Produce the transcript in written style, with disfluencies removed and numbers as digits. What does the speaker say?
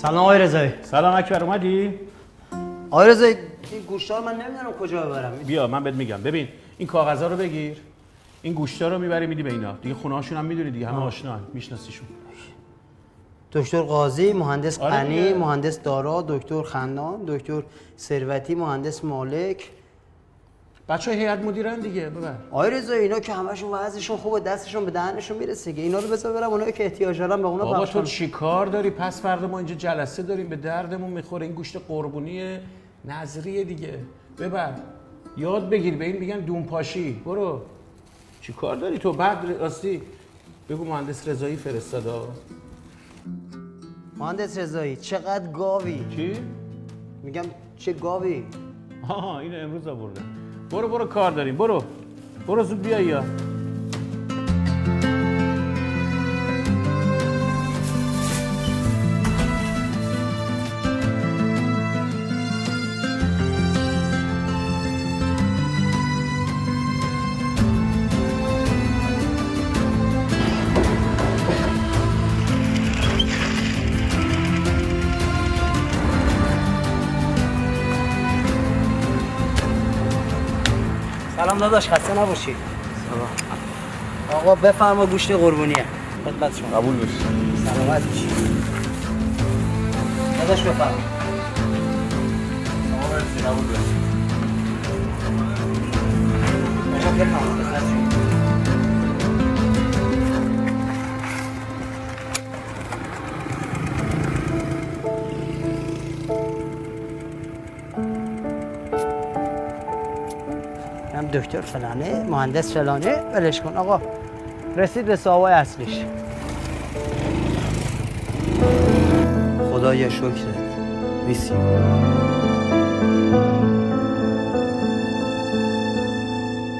سلام آقای رضایی. سلام اکبر، اومدی؟ آقای رضایی این گوشت‌ها من نمیدونم کجا ببرم. بیا من بهت میگم. ببین این کاغذا رو بگیر، این گوشتا رو میبری میدی به اینا. دیگه خونه‌هاشون هم میدونی دیگه، همه آشنان، میشناسیشون. دکتر قاضی، مهندس آره غنی، دیگه. مهندس دارا، دکتر خندان، دکتر ثروتی، مهندس مالک. بچه‌های هیئت مدیرن دیگه، ببر. آقای رضایی اینا که همشون وضعشون خوبه، دستشون به دهنشون میرسه که اینا رو بذار برم اونایی که احتیاج دارن به اونا بابا بخش تو کنم. چیکار داری؟ پس فردا ما اینجا جلسه داریم، به دردمون میخوره. این گوشت قربونی نظریه دیگه، ببر. یاد بگیر، به این میگن دونپاشی. برو. چیکار داری تو؟ بعد راستی بگو مهندس رضایی فرستاده. مهندس رضایی چقدر گاوی. چی؟ میگم چه گاوی. آها اینو امروز آوردن. برو کار داریم. برو زود بیا. یا سلام داداش، خسته نباشی. سلام. آقا بفرما گوشت قربونیه. خدمت شما. قبول بشه. سلامت باشی. داداش بفرما. آقا مرسی، قبول بشه. آقا بفرما، خدمت شما. هم دکتر فلانه، مهندس فلانه، ولش کن آقا. رسید به صاحبای اصلیش. خدایا شکرت. بیسی.